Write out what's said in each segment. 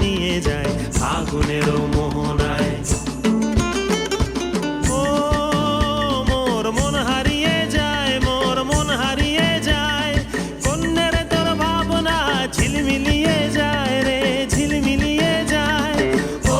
নিয়ে যায় ফাগুনের মোহনায়। ও মোর মন হারিয়ে যায়, মোর মন হারিয়ে যায়, কন্যের তোর ভাবনা ঝিলমিলিয়ে যায় রে, ঝিলমিলিয়ে যায়। ও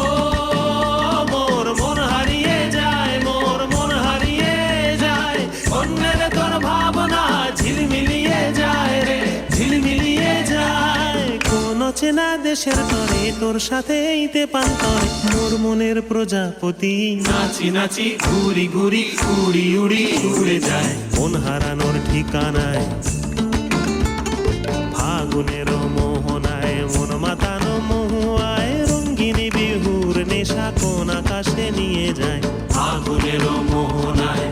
মোর মন হারিয়ে যায়, মোর মন হারিয়ে যায়, কন্যের তোর ভাবনা ঝিলমিলিয়ে যায় রে, ঝিলমিলিয়ে যায়। কোন চেনা দেশের তরে তোর সাথে এইতে পান্তরে মোর মনের প্রজাপতি নাচি নাচি ঘুরি ঘুরি উড়ি উড়ি উড়ে যায় মন হারানোর ঠিকানায়। ফাগুনের মোহনায় মন মাতানো মহুয়ায় রঙ্গিনী বিহুর নেশা কোন আকাশে নিয়ে যায় ফাগুনের মোহনায়।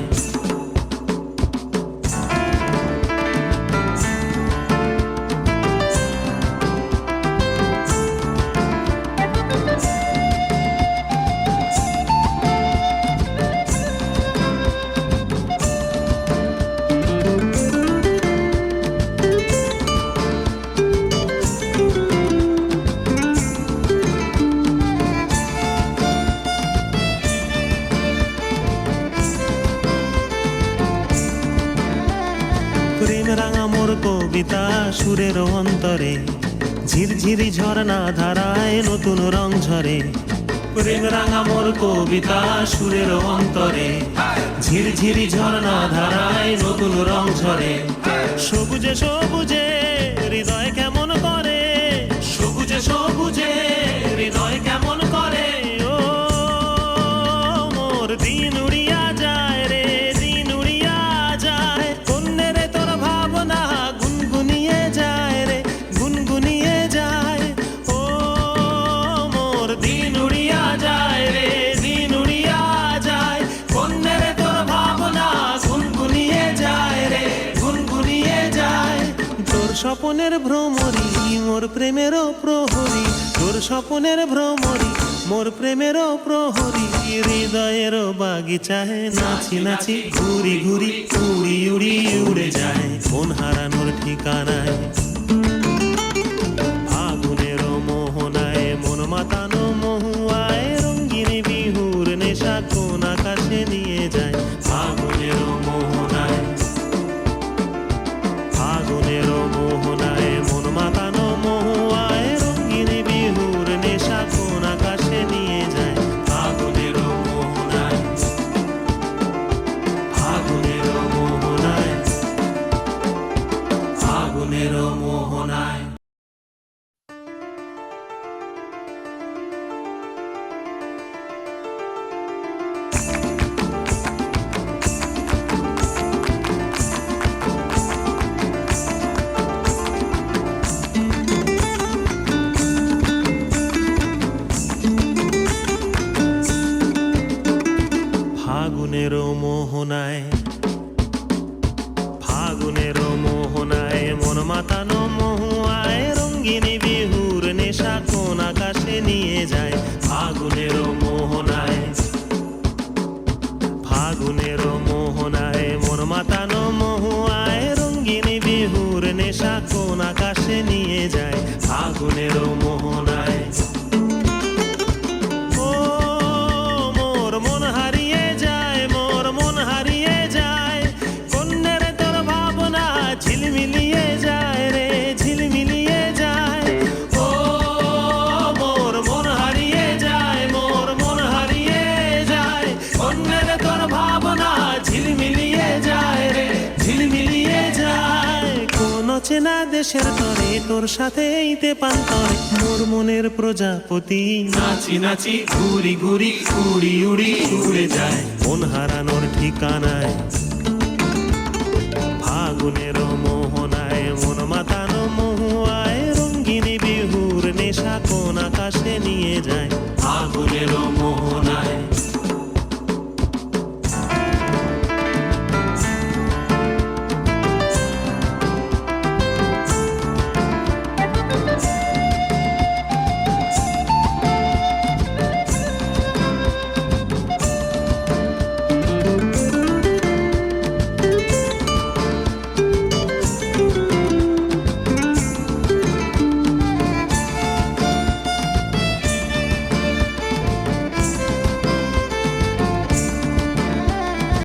প্রেম রাঙা মোর কবিতা সুরের অন্তরে ঝিরঝিরি ঝর্ণা ধারায় নতুন রং ঝরে। প্রেম রাঙা মোর কবিতা সুরের অন্তরে ঝিরঝিরি ঝর্ণা ধারায় নতুন রং ঝরে। সবুজে সবুজে হৃদয় কেমন করে, সবুজে সবুজে হৃদয় কেমন করে। ও মোর দিন উড়িয়া যায় রে, দিন উড়িয়া যায়, কন্যের তোর ভাবনা গুনগুনিয়ে যায় রে, গুনগুনিয়ে যায়। ও মোর দিন উড়িয়া যায় রে, দিন উড়িয়া যায়, কন্যের তোর ভাবনা গুনগুনিয়ে যায় রে, গুনগুনিয়ে যায়। তোর স্বপনের ভ্রমরি মোর প্রেমেরও প্রহরী, তোর স্বপনের ভ্রমরি মোর প্রেমেরও প্রহরী। হৃদয়ের বাগিচায় নাচি নাচি ঘুরি ঘুরি উড়ি উড়ি উড়ে যায় মন হারানোর ঠিকানায়। ফাগুনের মোহনায় মন মাতানো মহুয়ায় রঙ্গিনী বিহুর নেশা কোন আকাশে নিয়ে যায় ফাগুনের মোহনায়। ফাগুনের মোহনায় মন মাতানো মহুয়ায় রঙ্গিনী বিহুর নেশা কোন আকাশে নিয়ে যায় ফাগুনের মোহনায়। ফাগুনের মোহনায়, ফাগুনের মোহনায়। ফাগুনের মোহনায়, ফাগুনের মোহনায় মন মাতানো মহুয়ায় রঙ্গিনী বিহুর নেশা কোন আকাশে নিয়ে যায় ফাগুনের মোহনায়। ফাগুনের মোহনায় মন মাতানো মহুয়ায় রঙ্গিনী বিহুর নেশা কোন আকাশে নিয়ে যায় ফাগুনের মোহনায়। ও মোর মন হারিয়ে যায়, মোর মন হারিয়ে যায়, কন্যের তোর ভাবনা ঝিলমিলিয়ে যায় রে, ঝিলমিলিয়ে যায়। ও মোর মন হারিয়ে যায়, মোর মন হারিয়ে যায়, কন্যের তোর ভাবনা ঝিলমিলিয়ে যায় রে, ঝিলমিলিয়ে যায়। কোন চেনা দেশের তরে তোর সাথে এইতে পান্তরে মোর মনের প্রজাপতি নাচি নাচি ঘুরি ঘুরি উড়ি উড়ি উড়ে যায় মন হারানোর ঠিকানায়। ফাগুনের মোহনায় মন মাতানো মহুয়ায় রঙ্গিনী বিহুর নেশা কোন আকাশে নিয়ে যায়